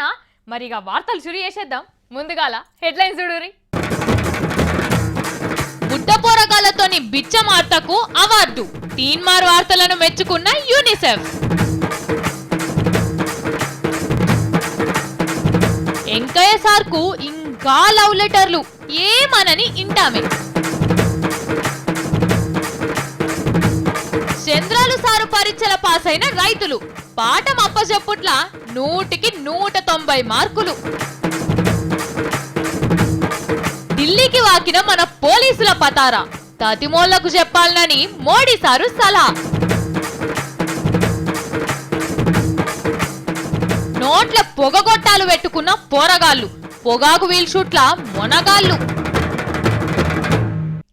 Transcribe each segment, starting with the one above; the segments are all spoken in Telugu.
రెడీనా? మరిగా వార్తలు షురు చేసేద్దాం. ముందుగాల హెడ్లైన్స్ చూడురి. బుడ్డ పోరగాళ్లతోని బిచ్చమార్తకు అవార్డు, తీన్మార్ వార్తలను మెచ్చుకున్న యూనిసెఫ్. వెంకయ్య సార్కు ఇంకా లవ్ లెటర్లు ఏమనని ఇంటామే. చంద్రాలు సారు పరీక్షల పాస్ అయిన రైతులు పాఠం అప్పచెప్పుట్ల 100కి 190 మార్కులు. ఢిల్లీకి వాకిన మన పోలీసుల పతారా, తతిమోళ్లకు చెప్పాలనని మోడీ సారు సలహా. నోట్ల పొగగొట్టాలు పెట్టుకున్న పోరగాళ్ళు, పొగాకు వీల్ షూట్ల మొనగాళ్ళు.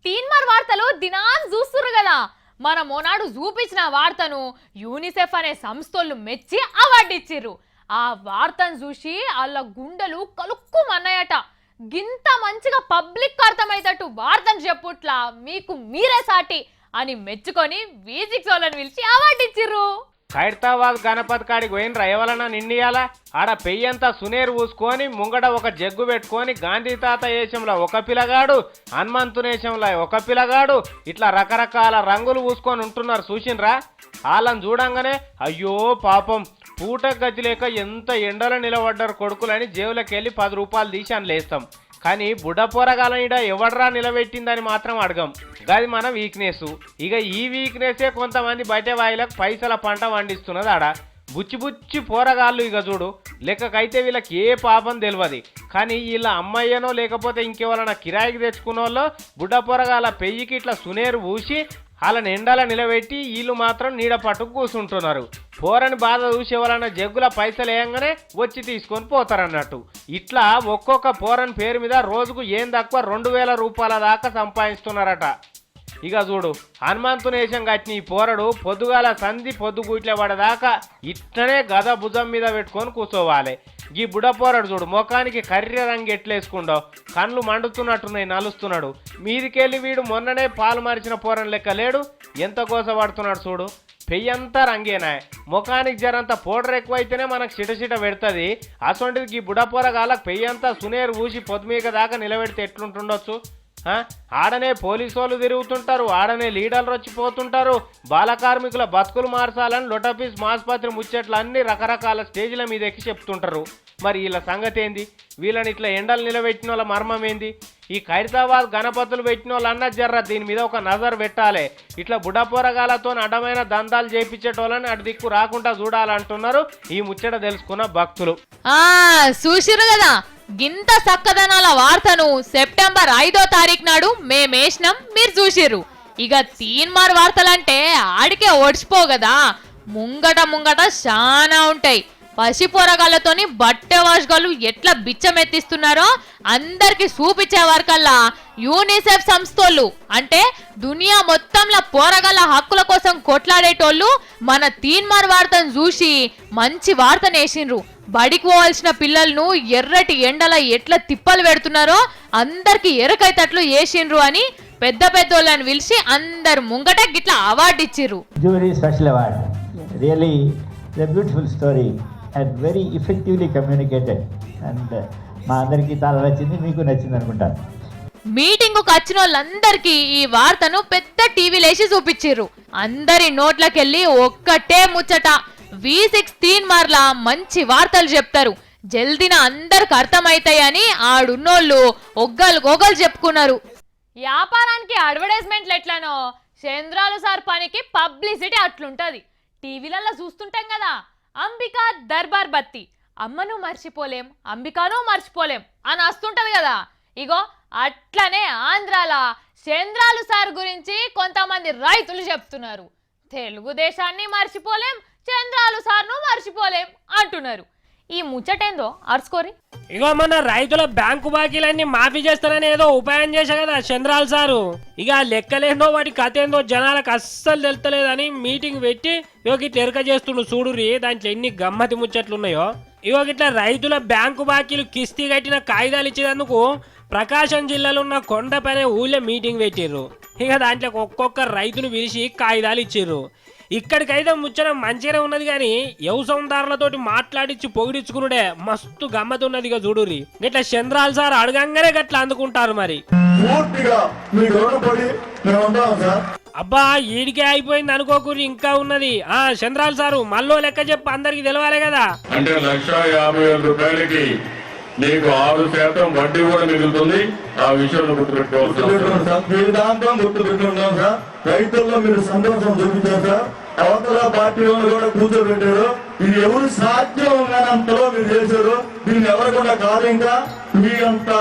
తీన్మార్ వార్తలు దినాన్ చూస్తురు కదా. మన మొనాడు చూపించిన వార్తను యూనిసెఫ్ అనే సంస్థలు మెచ్చి అవార్డు ఇచ్చిర్రు. ఆ వార్తను చూసి వాళ్ళ గుండెలు కలుక్కుమన్నాయట. గింత మంచిగా పబ్లిక్ అర్థమయ్యేటట్టు వార్తను చెప్పుట్లా మీకు మీరే సాటి అని మెచ్చుకొని V6 వాళ్ళని పిలిచి అవార్డు ఇచ్చిర్రు. ఖైరతాబాద్ గణపతి కాడికి పోయినరా ఎవరన్నా నిండియాలా? ఆడ పెయ్యంతా సునేరు పూసుకొని ముంగట ఒక జగ్గు పెట్టుకొని గాంధీ తాత వేషంలో ఒక పిల్లగాడు, హనుమంతునేశంలో ఒక పిల్లగాడు, ఇట్లా రకరకాల రంగులు పూసుకొని ఉంటున్నారు. చూసినరా? వాళ్ళని చూడంగానే అయ్యో పాపం పూట గతి లేక ఎంత ఎండలో నిలబడ్డారు కొడుకులని జేబులోకి వెళ్ళి 10 రూపాయలు తీసి అని లేస్తాం. కానీ బుడ్డ పోరగాలనిడ ఎవడ్రా నిలబెట్టిందని మాత్రం అడగం. గది మన వీక్నెస్. ఇక ఈ వీక్నెసే కొంతమంది బయట వాయిలకు పైసల పంట వండిస్తున్నది. ఆడ బుచ్చి బుచ్చి పోరగాళ్ళు ఇక చూడు. లెక్కకైతే వీళ్ళకి ఏ పాపం తెలియదు. కానీ వీళ్ళ అమ్మయ్యనో లేకపోతే ఇంకెవరన్నా కిరాయికి తెచ్చుకున్న వాళ్ళు బుడ్డ పోరగాల పెయ్యికి ఇట్లా సునేరు పూసి వాళ్ళని ఎండల నిలబెట్టి వీళ్ళు మాత్రం నీడ పట్టుకు కూర్చుంటున్నారు. పోరని బాధ చూసి ఎవరన్నా జగ్గుల పైసలు వేయంగానే వచ్చి తీసుకొని పోతారన్నట్టు. ఇట్లా ఒక్కొక్క పోరని పేరు మీద రోజుకు ఏం తక్కువ 2000 రూపాయల దాకా సంపాదిస్తున్నారట. ఇక చూడు, హనుమంతునేశం కట్టిన ఈ పోరడు పొద్దుగాల సంధి పొద్దుగుట్లే పడదాకా ఇట్లనే గద భుజం మీద పెట్టుకొని కూర్చోవాలి. ఈ బుడ్డ పోరడు చూడు, ముఖానికి కర్రె రంగు ఎట్లేసుకుండో, కళ్ళు మండుతున్నట్టున్నాయి, నలుస్తున్నాడు. మీదికెళ్ళి వీడు మొన్ననే పాలు మరిచిన పోరని లెక్క లేడు, ఎంత కోసపడుతున్నాడు చూడు. పెయ్యంతా రంగేనా, ముఖానికి జరంతా పౌడర్ ఎక్కువైతేనే మనకు చిటచిట పెడుతుంది. అసొంటిది ఈ బుడ్డ పోరగాళ్ళకి పెయ్యంతా సునేరు పూసి పొద్దుమీక దాకా నిలబెడితే ఎట్లుంటుండొచ్చు? ఆడనే పోలీసు వాళ్ళు తిరుగుతుంటారు, ఆడనే లీడర్లు వచ్చిపోతుంటారు. బాల కార్మికుల బతుకులు మార్చాలని లొటపీస్ మాస్పత్రి ముచ్చట్లు అన్ని రకరకాల స్టేజ్ల మీద ఎక్కి చెప్తుంటారు. మరి వీళ్ళ సంగతి ఏంది? వీళ్ళని ఇట్లా ఎండలు నిలబెట్టిన వాళ్ళ మర్మం ఏంది? ఈ ఖైరతాబాద్ గణపతులు పెట్టిన వాళ్ళు అన్న జర్ర దీని మీద ఒక నజర్ పెట్టాలి. ఇట్లా బుడ్డపోరగాలతో అడ్డమైన దందాలు చేయించేటోళ్ళని అటు దిక్కు రాకుండా చూడాలంటున్నారు ఈ ముచ్చట తెలుసుకున్న భక్తులు. చూసిరు కదా, గింత సక్కదనాల వార్తను సెప్టెంబర్ 5వ తారీఖు నాడు మేమేసినాం, మీరు చూసిర్రు. ఇక తీన్మార్ వార్తలంటే ఆడికే ఓడిచిపోగదా. ముంగట చాలా ఉంటాయి. పసి పోరగాళ్ళతోని బట్టె వాషగాళ్ళు ఎట్లా బిచ్చమెత్తిస్తున్నారో అందరికి చూపించే వరకల్లా యూనిసెఫ్ సంస్థలు అంటే దునియా మొత్తంలో పోరగాళ్ళ హక్కుల కోసం కొట్లాడేటోళ్ళు మన తీన్మార్ వార్తను చూసి మంచి వార్తనేసిండ్రు. బడికి పోవాల్సిన పిల్లలను ఎర్రటి ఎండల ఎట్లా తిప్పలు పెడుతున్నారో అందరికి ఎరకైతట్లు వేసిండ్రు అని పెద్ద పెద్దోళ్ళని పిలిచి అందరు ముంగట గిట్లా అవార్డు ఇచ్చిర్రు. Special award, really beautiful story and very effectively communicated and మా అందరికి చాలా నచ్చింది, మీకు నచ్చింది అనుకుంటాను. మీటింగ్ కు వచ్చిన వాళ్ళందరికీ ఈ వార్తను పెద్ద టీవీలేసి చూపించిర్రు. అందరి నోట్లకెళ్ళి ఒక్కటే ముచ్చట, V6 తీన్మార్లా మంచి వార్తలు చెప్తారు, జల్దిన అందరికి అర్థమైతాయని ఆడున్నోళ్ళు ఒగ్గలు చెప్పుకున్నారు. వ్యాపారానికి అడ్వర్టైజ్మెంట్లు ఎట్లనో చంద్రాలు సార్ పనికి పబ్లిసిటీ అట్లుంటది. టీవీలలో చూస్తుంటాం కదా, అంబికా దర్బార్ బత్తి, అమ్మను మర్చిపోలేం అంబికాను మర్చిపోలేం అని వస్తుంటది కదా. ఇగో అట్లనే ఆంధ్రాల చంద్రాలు సార్ గురించి కొంతమంది రైతులు చెప్తున్నారు. తెలుగుదేశాన్ని మర్చిపోలేం, చంద్రాలు సార్ను మర్చిపోలేం అంటున్నారు. ఈ ముచ్చటేందో అర్చుకోరి. ఇగో మన రైతుల బ్యాంకు బాకీలన్నీ మాఫీ చేస్తారని ఏదో ఉపాయం చేశా కదా చంద్రాల్ సారు. ఇక లెక్కలేందో వాటి కథ ఏందో జనాలకు అస్సలు తెలుస్తలేదని మీటింగ్ పెట్టి ఇగో గిట్ల ఎరక చేస్తుండు చూడురి. దాంట్లో ఎన్ని గమ్మతి ముచ్చట్లున్నాయో. ఇగో గిట్లా రైతుల బ్యాంకు బాకీలు కిస్తీ కట్టిన కాగితాలు ఇచ్చేందుకు ప్రకాశం జిల్లాలో ఉన్న కొండపైన ఊళ్ళో మీటింగ్ పెట్టిర్రు. ఇక దాంట్లో ఒక్కొక్క రైతును పిలిచి కాగితాలు ఇచ్చిర్రు. ఇక్కడికైతే ముచ్చట మంచిగానే ఉన్నది కానీ వ్యవసాయదారులతోటి మాట్లాడించి పొగిడించుకున్నాడే మస్తు గమ్మతున్నది. ఇక చూడుర్రి ఇట్లా చంద్రాల్ సార్ అడగంగానే గట్లా అందుకుంటారు. మరి అబ్బా ఈడికే అయిపోయింది అనుకోకూరి ఇంకా ఉన్నది. చంద్రాల్ సారు మళ్ళీ లెక్క చెప్పు అందరికి తెలవాలి కదా. అంటే 1,50,000 రూపాయలకి నీకు 6% వడ్డీ కూడా మిగులుతుంది. ఆ విషయంలో గుర్తుపెట్టుకుంటాం సార్. రైతుల్లో మీరు సంతోషం చూపించారు సార్. అవతల పార్టీ వాళ్ళు కూడా కూర్చోబెట్టారు. ఇది ఎవరు సాధ్యం ఉన్నంతలో మీరు చేశారు. దీన్ని ఎవరు కూడా కాదు. ఇంకా మీరంతా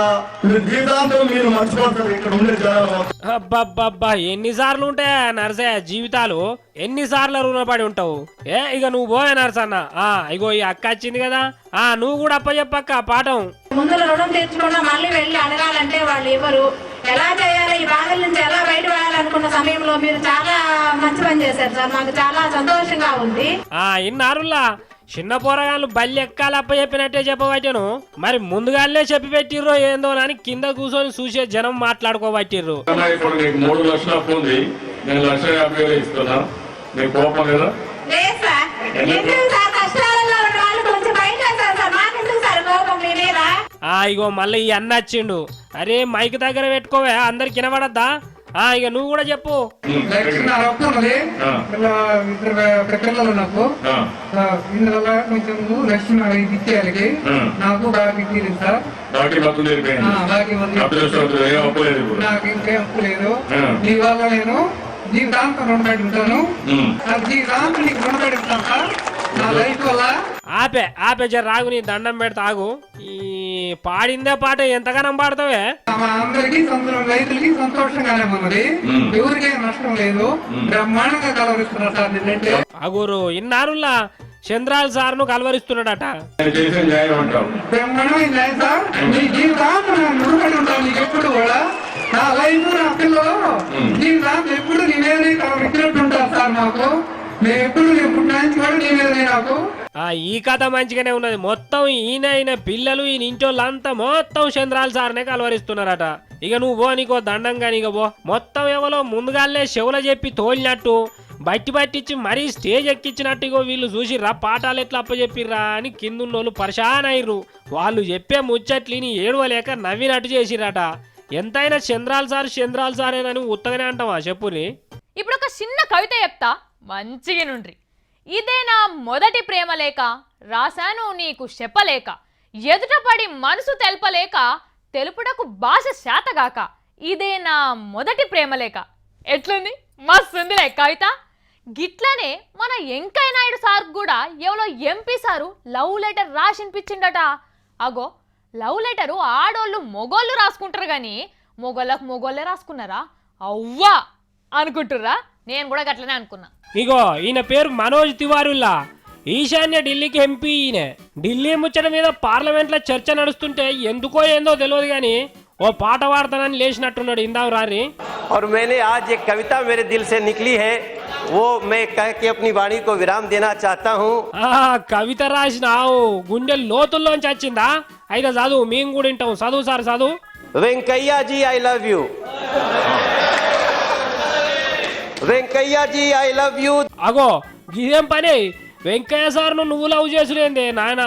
జీవితాంతం మీరు మర్చిపోతారు ఇక్కడ ఉండే జనాలు. అబ్బబ్బబ్బా ఎన్నిసార్లు ఉంటాయా నర్సయ్య జీవితాలు, ఎన్నిసార్లు రుణపడి ఉంటావు. ఇక నువ్వు పోయా నర్సన్న. ఇగో ఈ అక్క వచ్చింది కదా, నువ్వు కూడా అప్పచెప్పక్క పాఠం. ముందు రుణం తీర్చకుండా మళ్ళీ వెళ్ళి అడగాలంటే వాళ్ళు ఎవరు, ఎలా చేయాలి, ఈ బాధల నుంచి ఎలా బయటపడాలనుకున్న సమయంలో మీరు చాలా మంచి పని చేశారు సార్. నాకు చాలా సంతోషంగా ఉంది. ఇన్నారులా చిన్న పోరగాళ్ళు బల్లి ఎక్కాలి అప్పచెప్పినట్టే చెప్పబట్టాను. మరి ముందుగానే చెప్పి పెట్టిర్రో ఏందో అని కింద కూర్చొని చూసే జనం మాట్లాడుకోబట్టిర్రు. ఇప్పుడు నీకు 3 లక్షల అప్పు ఉంది, నేను 1,50,000 ఇస్తున్నా. నీకు కోపం లేదా? ఇగో మళ్ళీ ఈ అన్న వచ్చిండు. అరే మైక్ దగ్గర పెట్టుకోవే అందరికి వినబడద్దా. ఇక నువ్వు కూడా చెప్పు. పిల్లలు నాకు ఇందువల్ల కొంచెం లక్ష్మి ఇచ్చేయాలి. నాకు బాగా ఇచ్చేది సార్. నాకు ఇంకేం అప్పు లేదు. నీ వల్ల నేను జీవితాంతం రుణపడి ఉంటాను. జీవితాంతం నీకు రుణపడి ఉంటాను సార్. నా లైఫ్ వల్ల ఆపే జర రాగు, నీ దండం పెడతా ఆగు. ఈ పాడిందే పాట ఎంతగానం పాడతావే. అందరికి రైతులకి సంతోషంగానే ఉన్నది. ఎవరికైనా నష్టం లేదు. బ్రహ్మాండంగా కలవరిస్తున్నారు సార్. నిన్నంటే అగురు ఇన్నారులా చంద్రాల్ సార్ ను కలవరిస్తున్నాడట. బ్రహ్మాండమైన న్యాయం సార్. నీ జీవితాంతం ముడిపడి ఉంటాను. నీకు ఎప్పుడు కూడా నా లైఫ్ నా పిల్లలు జీవితాంతం ఎప్పుడు నేనే కలవరిచ్చినట్టు ఉంటారు సార్. నాకు నేను ఎప్పుడు కూడా నేనే నాకు. ఈ కథ మంచిగానే ఉన్నది. మొత్తం ఈయన పిల్లలు ఈయన ఇంటోళ్ళంతా మొత్తం చంద్రాల్ సార్నే కలవరిస్తున్నారట. ఇక నువ్వు పో, నీకో దండంగా నీకు పో. మొత్తం ఎవరో ముందుగానే చెవుల చెప్పి తోలినట్టు బట్టిచ్చి మరీ స్టేజ్ ఎక్కించినట్టు ఇగో వీళ్ళు చూసిర్రా పాఠాలు ఎట్లా అప్పచెప్పిర్రా అని కిందున్నోళ్ళు పరిశాన్ అయ్యారు. వాళ్ళు చెప్పే ముచ్చట్లిని ఏడవలేక నవ్వినట్టు చేసిరట. ఎంతైనా చంద్రాల్ సారేనని ఉత్తగానే అంటావా చెప్పుని. ఇప్పుడు ఒక చిన్న కవిత చెప్తా, మంచిగా నుండ్రి. ఇదే నా మొదటి ప్రేమ లేక, రాశాను నీకు చెప్పలేక, ఎదుటపడి మనసు తెలపలేక, తెలుపుటకు భాష శాతగాక, ఇదే నా మొదటి ప్రేమ లేక. ఎట్లుంది? మస్తుందిలే కవిత. గిట్లనే మన వెంకయ్య నాయుడు సార్ కూడా ఎవరో ఎంపీ సారు లవ్ లెటర్ రాసినిపించిండట. అగో లవ్ లెటరు ఆడోళ్ళు మొగోళ్ళు రాసుకుంటారు కానీ మొగోళ్ళకు మొగోళ్ళే రాసుకున్నారా అవ్వా అనుకుంటుర్రా? నేను కూడా గట్లనే అనుకున్నా. ఇగో ఈయన పేరు మనోజ్ తివారుల్లా. ఈశాన్య ఢిల్లీకి ఎంపీ. ఈయన ఢిల్లీ ముచ్చట మీద పార్లమెంట్ లో చర్చ నడుస్తుంటే ఎందుకో ఏందో తెలియదు గాని ఓ పాట పాడతానని లేచినట్టున్నాడు. ఇందాం రారి. और मैंने आज एक कविता मेरे दिल से निकली है, वो मैं कह के अपनी वाणी को विराम देना चाहता हूँ. కవిత రాసినావు గుండె లోతుల్లోంచి వచ్చిందా? అయితే చదువు, మేము కూడా వింటాం. చదువు సార్ చదువు. Venkaiah ji I love you. Venkaiah ji I love you. అగో ఇదేం పని? వెంకయ్య సార్ నువ్వు లవ్ చేసులేందే నాయన?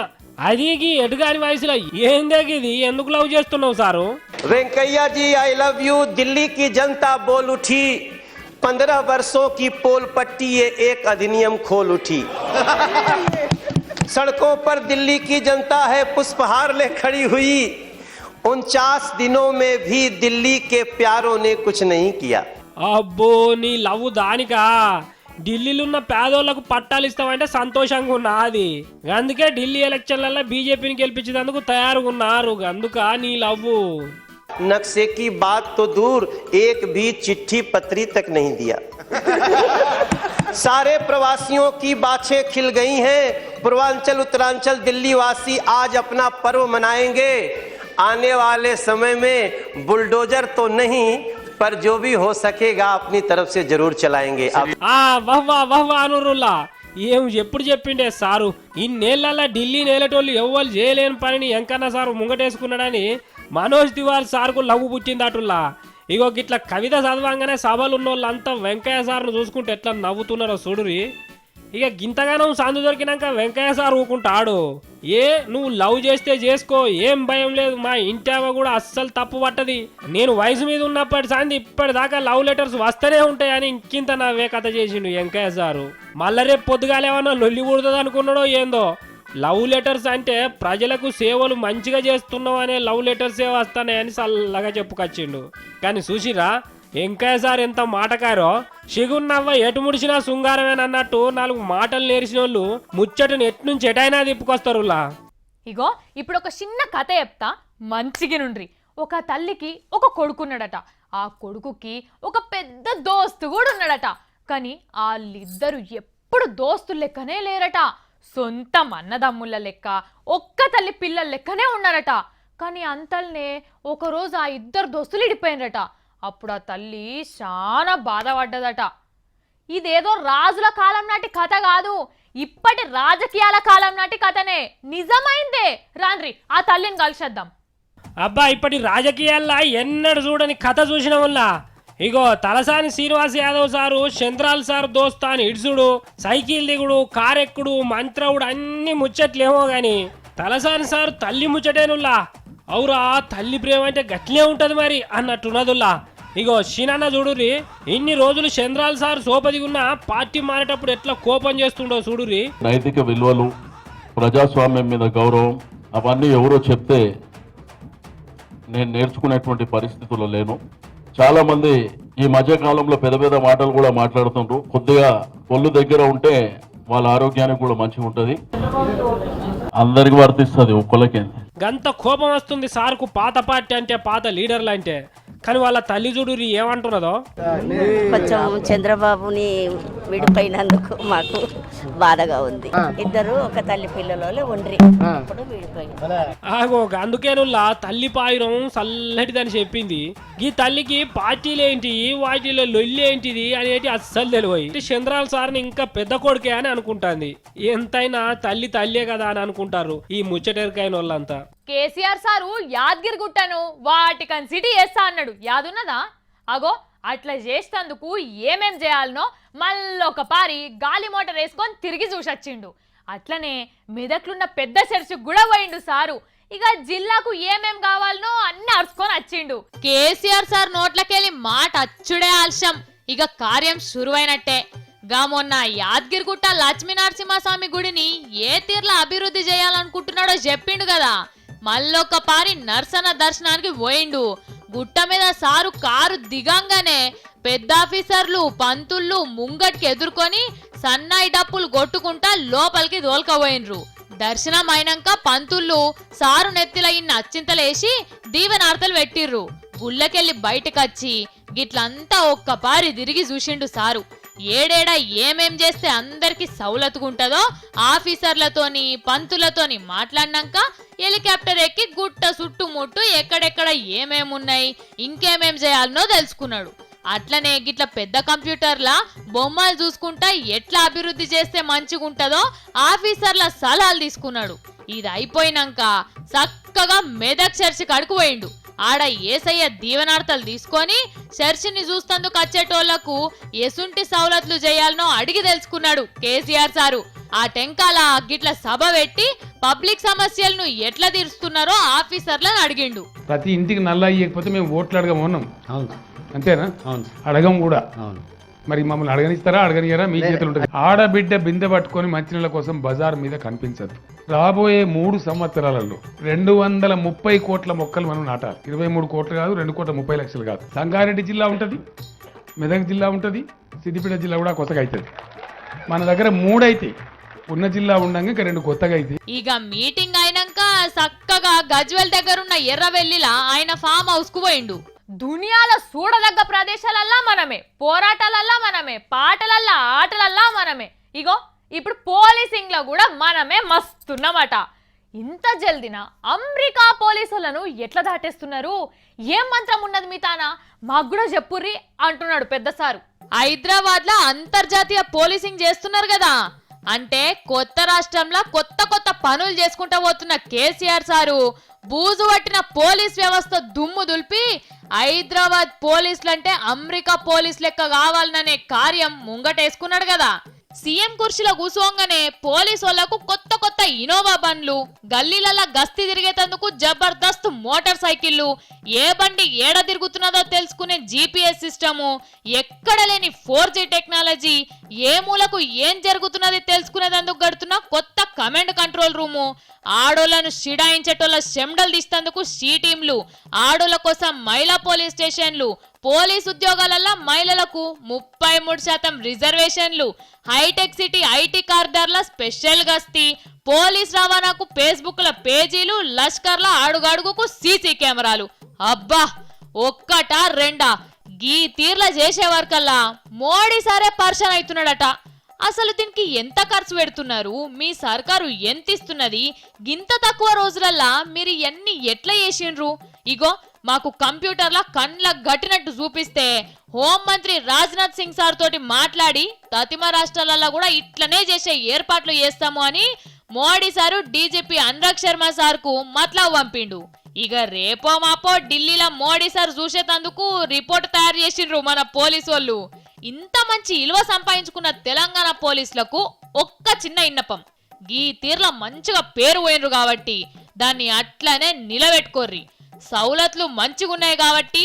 అది ఎటుగాని వయసులో ఏందే ఇది? ఎందుకు లవ్ చేస్తున్నావు sir? Venkaiah ji I love you. Delhi की जनता बोल उठी, 15 वर्षों की पोल पट्टी ये एक अधिनियम खोल उठी. सड़कों पर दिल्ली की जनता है पुष्पहार ले खड़ी हुई, 49 दिनों में भी दिल्ली के प्यारों ने कुछ नहीं किया. అబ్బో నీ లవ్ దానికా? ఢిల్లీలో ఉన్న పేదోళ్లకు పట్టాలు ఇస్తామంటే సంతోషంగా ఉన్నా. అది అందుకే ఢిల్లీ ఎలక్షన్లలో బీజేపీని గెలిపించేందుకు తయారుగా ఉన్నారు. అందుక నీ లవ్. नक्शे की बात तो दूर, एक भी चिट्ठी पत्री तक नहीं दिया. सारे प्रवासियों की बाछें खिल गई हैं. पूर्वांचल उत्तरांचल दिल्ली वासी आज अपना पर्व मनाएंगे. आने वाले समय में बुलडोजर तो नहीं पर जो भी हो सकेगा अपनी तरफ से जरूर चलाएंगे. వహ్వా అనురుల్లా ఏం ఎప్పుడు చెప్పిండే సారు? ఇన్నేళ్లలో ఢిల్లీ నేలటోళ్ళు ఎవ్వరు చేయలేని పనిని ఎంకన్నా సారు ముంగటేసుకున్నాడని మనోజ్ తివారీ సార్కు లవ్వు పుట్టింది అటుల్లా. ఇగో గిట్లా కవిత చదవంగానే సభలు ఉన్న వాళ్ళంతా వెంకయ్య సార్ను చూసుకుంటే ఎట్లా నవ్వుతున్నారో చూడురి. ఇక గింతగానం సందు దొరికినాక వెంకయ్య సార్ ఊకుంటాడు. నువ్వు లవ్ చేస్తే చేసుకో, ఏం భయం లేదు, మా ఇంటావ కూడా అస్సలు తప్పు పట్టది. నేను వయసు మీద ఉన్నప్పటి సంది ఇప్పటిదాకా లవ్ లెటర్స్ వస్తూనే ఉంటాయని ఇంకింత నవ్వే కథ చేసిండు వెంకయ్య సారు. మళ్ళా రేపు పొద్దుగాలేమన్నా లొల్లి పుడుతుంది అనుకున్నాడో ఏందో. లవ్ లెటర్స్ అంటే ప్రజలకు సేవలు మంచిగా చేస్తున్నావు అనే లవ్ లెటర్సే వస్తాయని చల్లగా చెప్పుకొచ్చిండు. కానీ చూసిరా వెంకయ్య సార్ ఎంత మాటకారో. షిగున్నవ్వ ఎటు ముడిచినా శృంగారమేనన్నట్టు 4 మాటలు నేర్చిన వాళ్ళు ముచ్చటను ఎట్నుంచి ఎటైనా తిప్పుకొస్తారులా. ఇగో ఇప్పుడు ఒక చిన్న కథ చెప్తా, మంచిగా నుండ్రి. ఒక తల్లికి ఒక కొడుకున్నాడట. ఆ కొడుకుకి ఒక పెద్ద దోస్తు కూడా ఉన్నాడట. కానీ వాళ్ళిద్దరు ఎప్పుడు దోస్తులు లెక్కనే లేరట. సొంతం అన్నదమ్ముల లెక్క, ఒక్క తల్లి పిల్లల లెక్కనే ఉన్నారట. కానీ అంతల్నే ఒకరోజు ఆ ఇద్దరు దోస్తులు ఇడిపోయినరట. అప్పుడు ఆ తల్లి చాలా బాధపడ్డదట. ఇదేదో రాజుల కాలం నాటి కథ కాదు, ఇప్పటి రాజకీయాల కాలం నాటి కథనే. నిజమైందే. రాన్రి ఆ తల్లిని కలిసేద్దాం. అబ్బా ఇప్పటి రాజకీయాల్లో ఎన్నడు చూడని కథ చూసిన వల్ల. ఇగో తలసాని శ్రీనివాస్ యాదవ్ సారు చంద్రాల్ సార్ దోస్తాని ఇడ్సుడు, సైకిల్ దిగుడు, కారెక్కుడు, మంత్రవుడు అన్ని ముచ్చట్లేమో గాని తలసాని సార్ తల్లి ముచ్చటేనుల్లా. అవురా తల్లి ప్రేమ అంటే గట్లే ఉంటది మరి అన్నట్టున్నదుల్లా. ఇగో షీనన్న చూడుర్రి, ఇన్ని రోజులు చంద్రాల్ సార్ సోపదిగున్న పార్టీ మారేటప్పుడు ఎట్లా కోపం చేస్తుండో చూడుర్రి. నైతిక విలువలు, ప్రజాస్వామ్యం మీద గౌరవం అవన్నీ ఎవరో చెప్తే నేను నేర్చుకునేటువంటి పరిస్థితుల్లో లేను. చాలా మంది ఈ మధ్య కాలంలో పెద్ద పెద్ద మాటలు కూడా మాట్లాడుతుండ్రు. కొద్దిగా ఒళ్ళు దగ్గర ఉంటే వాళ్ళ ఆరోగ్యానికి కూడా మంచిగా ఉంటుంది. అందరికి వర్తిస్తుంది, ఒక్కళ్ళకే. గంత కోపం వస్తుంది సార్కు పాత పార్టీ అంటే, పాత లీడర్లు అంటే. కానీ వాళ్ళ తల్లి చూడు ఏమంటున్నదో. కొంచెం చంద్రబాబుని విడిపోయినందుకు మాకు బాధగా ఉంది. ఇద్దరు ఒక తల్లి పిల్లలు ఉండ్రి, ఇప్పుడు విడిపోయి. అందుకేనుల్లా తల్లి పాయిరం చల్లటిదని చెప్పింది. ఈ తల్లికి పార్టీలేంటి, వాటిలో లొల్లి ఏంటిది అనేటి అస్సలు తెలియదు. చంద్రాల సార్ని ఇంకా పెద్ద కొడుకే అని అనుకుంటాంది. ఎంతైనా తల్లి తల్లియే కదా అని అనుకుంటారు ఈ ముచ్చటెరకైన వాళ్ళంతా. కేసీఆర్ సారు యాద్గిరి గుట్టను వాటికన్ సిటీ చేస్తా అన్నాడు, యాదున్నదా? అగో అట్లా చేసేందుకు ఏమేం చేయాలనో మళ్ళొక పారి గాలి మోటార్ వేసుకొని తిరిగి చూసొచ్చిండు. అట్లనే మెదక్లున్న పెద్ద చర్చికి కూడా పోయిండు సారు. ఇక జిల్లాకు ఏమేం కావాలనో అన్ని అరుచుకొని వచ్చిండు. కేసీఆర్ సార్ నోట్లకెళ్ళి మాట అచ్చుడే ఆలస్యం. ఇక కార్యం శురువైనట్టే. మొన్న యాద్గిరిగుట్ట లక్ష్మీ నరసింహస్వామి గుడిని ఏ తీర్లా అభివృద్ధి చేయాలనుకుంటున్నాడో చెప్పిండు కదా. మళ్ళొక్క పారి నర్సన దర్శనానికి పోయిండు. గుట్ట మీద సారు కారు దిగంగానే పెద్ద ఆఫీసర్లు, పంతుళ్ళు ముంగట్కి ఎదుర్కొని సన్నాయి డప్పులు కొట్టుకుంటా లోపలికి దోల్కపోయినరు. దర్శనం అయినాక పంతుళ్ళు సారు నెత్తిల ఇన్ని అచ్చింతలేసి దీవెనార్తలు పెట్టిర్రు. గుళ్ళకెళ్ళి బయటకొచ్చి గిట్లంతా ఒక్క పారి తిరిగి చూసిండు సారు. ఏడేడా ఏమేం చేస్తే అందరికి సౌలతుకుంటదో ఆఫీసర్లతోని పంతులతోని మాట్లాడినాక హెలికాప్టర్ ఎక్కి గుట్ట చుట్టుముట్టు ఎక్కడెక్కడ ఏమేమున్నాయి, ఇంకేమేం చేయాలనో తెలుసుకున్నాడు. అట్లనే గిట్ల పెద్ద కంప్యూటర్ల బొమ్మలు చూసుకుంటా ఎట్లా అభివృద్ధి చేస్తే మంచిగుంటదో ఆఫీసర్ల సలహాలు తీసుకున్నాడు. ఇది అయిపోయినాక చక్కగా మెదక్ చర్చి కడుకు పోయిండు. ఆడ ఏసయ్య దీవెనార్తలు తీసుకొని చర్చిని చూస్తందుకు వచ్చేటోళ్లకు ఎసుంటి సౌలతులు చేయాలనో అడిగి తెలుసుకున్నాడు కేసీఆర్ సారు. ఆ టెంకాల గిట్ల సభ పెట్టి పబ్లిక్ సమస్యలను ఎట్లా తీరుస్తున్నారో ఆఫీసర్లను అడిగిండు. ప్రతి ఇంటికి నల్ల అయ్యకపోతే మేము ఓట్లు అడగమన్నాం, అంతేనా? అడగం కూడా. మరి మమ్మల్ని అడగనిస్తారా, అడగనియారా మీ చేతులు ఉంటుంది. ఆడబిడ్డ బిందె పట్టుకొని మంచినీళ్ళ కోసం బజార్ మీద కనిపించదు. రాబోయే 3 సంవత్సరాలలో 230 కోట్ల మొక్కలు మనం నాటాలి. 23 కోట్లు కాదు, 2,30,00,000 కాదు. సంగారెడ్డి జిల్లా ఉంటుంది, మెదక్ జిల్లా ఉంటుంది, సిద్దిపేట జిల్లా కూడా కొత్తగా అవుతుంది. మన దగ్గర 3 అయితే ఉన్న జిల్లా ఉండగా ఇంకా 2 కొత్తగా అయితే. ఇక మీటింగ్ అయినాక చక్కగా గజ్వెల్ దగ్గరున్న ఎర్రవెల్లిలా ఆయన ఫామ్ హౌస్ కు పోయిండు. దునియాలో చూడదగ్గ ప్రదేశాలల్లా మనమే, పోరాటాలల్లా మనమే, పాటలల్లా ఆటలల్లా మనమే. ఇగో ఇప్పుడు పోలీసింగ్ లో కూడా మనమే మస్తున్నామట. ఇంత జల్దిన అమెరికా పోలీసులను ఎట్లా దాటేస్తున్నారు? ఏం మంత్రం ఉన్నది మీ తానా? మాకు కూడా చెప్పుర్రి అంటున్నాడు పెద్ద సారు. హైదరాబాద్ లో అంతర్జాతీయ పోలీసింగ్ చేస్తున్నారు కదా. అంటే కొత్త రాష్ట్రంలో కొత్త కొత్త పనులు చేసుకుంటా పోతున్న కేసీఆర్ సారు బూజు పట్టిన పోలీస్ వ్యవస్థ దుమ్ము దులిపి హైదరాబాద్ పోలీసులంటే అమెరికా పోలీస్ లెక్క కావాలనే కార్యం ముంగటేసుకున్నాడు కదా. సీఎం కుర్చీలో కూసోంగానే పోలీసు వాళ్లకు కొత్త కొత్త ఇనోవా బండ్లు, గల్లీలలో గస్తీ తిరిగేటందుకు జబర్దస్త్ మోటార్ సైకిళ్లు, ఏ బండి ఏడ తిరుగుతున్నదో తెలుసుకునే జీపీఎస్ సిస్టము, ఎక్కడ లేని 4G టెక్నాలజీ, ఏ మూలకు ఏం జరుగుతున్నది తెలుసుకునేందుకు గడుతున్న కొత్త కమాండ్ కంట్రోల్ రూము, ఆడోళ్లను షిడాయించేటోళ్ళ శెమ్డలు తీసేందుకు షీ టీంలు, ఆడోళ్ల కోసం మహిళా పోలీస్ స్టేషన్లు, పోలీస్ ఉద్యోగాలలో మహిళలకు 33% రిజర్వేషన్లు, హైటెక్ సిటీ ఐటీ కార్డర్ల స్పెషల్ గస్తీ, పోలీస్ రవాణాకు ఫేస్బుక్ ల పేజీలు, లష్కర్ల అడుగడుగుకు సీసీ కెమెరాలు. అబ్బా ఒక్కటా రెండా గీ తీర్ల చేసే వరకల్లా మోడీ సారే పర్షన్ అవుతున్నాడట. అసలు దీనికి ఎంత ఖర్చు పెడుతున్నారు, మీ సర్కారు ఎంత ఇస్తున్నది, గింత తక్కువ రోజులల్లా మీరు ఎన్ని ఎట్లా చేసిండ్రు? ఇగో మాకు కంప్యూటర్ల కండ్ల గట్టినట్టు చూపిస్తే హోంమంత్రి రాజ్నాథ్ సింగ్ సార్ తోటి మాట్లాడి తతిమ రాష్ట్రాలలో కూడా ఇట్లనే చేసే ఏర్పాట్లు చేస్తాము అని Modi sir DGP Anurag Sharma sir కు మతలబు పంపిండు. ఇక రేపో మాపో ఢిల్లీలో మోడీ సార్ చూసేటందుకు రిపోర్ట్ తయారు చేసిండ్రు మన పోలీసు వాళ్ళు. ఇంత మంచి ఇలువ సంపాదించుకున్న తెలంగాణ పోలీసులకు ఒక్క చిన్న విన్నపం, గీ తీర్ల మంచిగా పేరు పోయినరు కాబట్టి దాన్ని అట్లనే నిలబెట్టుకోర్రి. సౌలతులు మంచిగున్నాయి కాబట్టి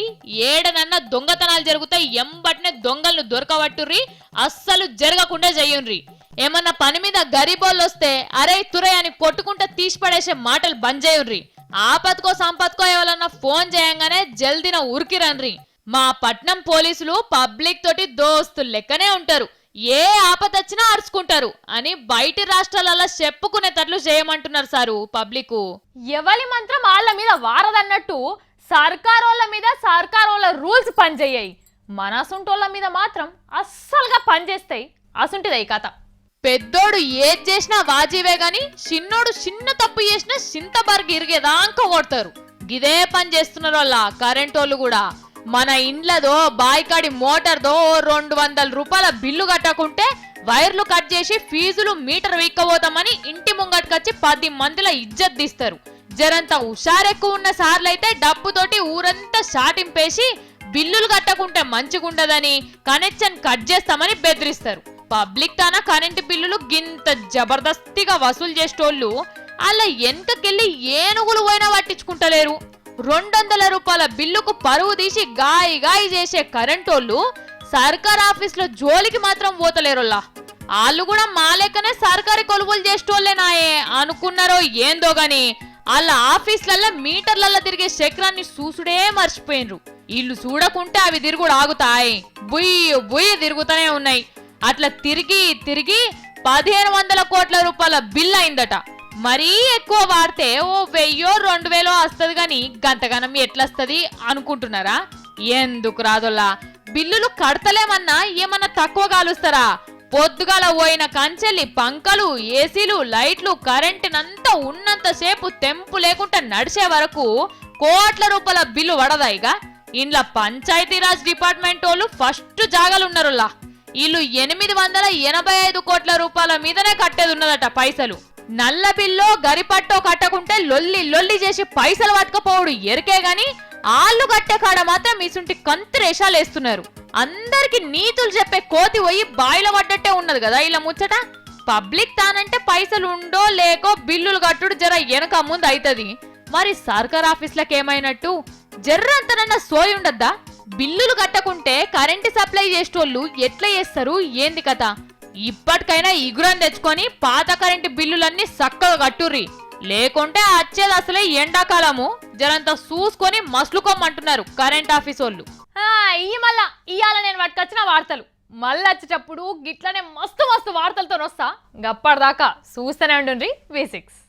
ఏడనన్నా దొంగతనాలు జరుగుతాయి, ఎంబటినే దొంగలను దొరకబట్టుర్రి, అస్సలు జరగకుండా చెయ్యుండ్రి. ఏమన్నా పని మీద గరీబోళ్ళు వస్తే అరే తురే అని కొట్టుకుంటా తీసిపడేసే మాటలు బంద్ చేయుర్రి. ఆపత్కో సంపత్కో ఎవరన్నా ఫోన్ చేయంగానే జల్దిన ఉరికిరన్రి. మా పట్నం పోలీసులు పబ్లిక్ తోటి దోస్తులు లెక్కనే ఉంటారు, ఏ ఆపదొచ్చినా అరుచుకుంటారు అని బయటి రాష్ట్రాలలో చెప్పుకునేటట్లు చేయమంటున్నారు సారు పబ్లిక్. ఎవరి మంత్రం వాళ్ళ మీద వారదన్నట్టు సర్కారోళ్ళ మీద సర్కారోళ్ళ రూల్స్ పనిచేయాయి, మన అసుంటోళ్ళ మీద మాత్రం అస్సలుగా పనిచేస్తాయి. అసుంటిది ఈ కథ. పెద్దోడు ఏది చేసినా వాజీవే గాని చిన్నోడు చిన్న తప్పు చేసినా చింతబర్గ్ ఇరిగేదాకా కొడతారు. గిదే పని చేస్తున్నారు వాళ్ళ కరెంటోళ్ళు కూడా. మన ఇండ్లదో బాయికాడి మోటార్దో 200 రూపాయల బిల్లు కట్టకుంటే వైర్లు కట్ చేసి ఫీజులు మీటర్ వీక్కపోతామని ఇంటి ముంగట్కొచ్చి 10 మందిల ఇజ్జత్ తీస్తారు. జరంత హుషారెక్కువ ఉన్న సార్లైతే డబ్బుతోటి ఊరంతా షాటింపేసి బిల్లులు కట్టకుంటే మంచిగుండదని కనెక్షన్ కట్ చేస్తామని బెదిరిస్తారు. పబ్లిక్ తాన కరెంటు బిల్లులు గింత జబర్దస్తిగా వసూలు చేసేటోళ్ళు అలా వెనకకెళ్ళి ఏనుగులు పోయినా పట్టించుకుంటలేరు. 200 రూపాయల బిల్లుకు పరువు తీసి గాయి చేసే కరెంటోళ్ళు సర్కార్ ఆఫీస్ లో జోలికి మాత్రం పోతలేరులా. వాళ్ళు కూడా మా లెక్కనే సర్కారీ కొలువులు చేసేటోళ్ళేనాయే అనుకున్నారో ఏందో గాని వాళ్ళ ఆఫీస్లలో మీటర్లలో తిరిగే చక్రాన్ని చూసుడే మర్చిపోయినరు. వీళ్ళు చూడకుంటే అవి తిరుగుడు ఆగుతాయి, బుయ్యి బుయ్యి తిరుగుతూనే ఉన్నాయి. అట్లా తిరిగి 1500 కోట్ల రూపాయల బిల్ అయిందట. మరీ ఎక్కువ వాడితే ఓ 1000-2000 వస్తుంది గాని గంతగనం ఎట్లొస్తుంది అనుకుంటున్నారా? ఎందుకు రాదోల్లా, బిల్లులు కడతలేమన్నా ఏమన్నా తక్కువ కాలుస్తారా? పొద్దుగాల పోయిన కంచెల్లి పంకలు, ఏసీలు, లైట్లు, కరెంటునంతా ఉన్నంతసేపు తెంపు లేకుండా నడిచే వరకు కోట్ల రూపాయల బిల్లు పడదాయిగా. ఇంట్లో పంచాయతీరాజ్ డిపార్ట్మెంట్ వాళ్ళు ఫస్ట్ జాగాలున్నారులా. వీళ్ళు 885 కోట్ల రూపాయల మీదనే కట్టేది ఉన్నదట పైసలు. నల్ల బిల్లో గరిపట్టో కట్టకుంటే లొల్లి చేసి పైసలు పట్టుకపోవడు ఎరికే గాని ఆళ్ళు కట్టే కాడ మాత్రం ఇసుంటి కంతిరేషాలు వేస్తున్నారు. అందరికి నీతులు చెప్పే కోతి పోయి బాయిలో పడ్డట్టే ఉన్నది కదా ఇలా ముచ్చట. పబ్లిక్ తానంటే పైసలు ఉండో లేకో బిల్లులు కట్టుడు జర వెనక ముందు అవుతుంది. మరి సర్కార్ ఆఫీసులకు ఏమైనట్టు జర్రంతనన్నా సోయి ఉండద్దా? బిల్లులు కట్టకుంటే కరెంటు సప్లై చేసేటోళ్ళు ఎట్లా చేస్తారు ఏంది కథ? ఇప్పటికైనా ఇగురం తెచ్చుకొని పాత కరెంటు బిల్లులన్నీ చక్కగా కట్టుర్రి, లేకుంటే వచ్చేది అసలే ఎండాకాలము. జరంతా చూసుకొని మసులుకోమంటున్నారు కరెంట్ ఆఫీస్ వాళ్ళు. ఇవాళ నేను పట్టుకొచ్చిన వార్తలు మళ్ళీ వచ్చేటప్పుడు గిట్లనే మస్తు వార్తలతో వస్తా. గప్పటిదాకా చూస్తూనే ఉండుండ్రి V6.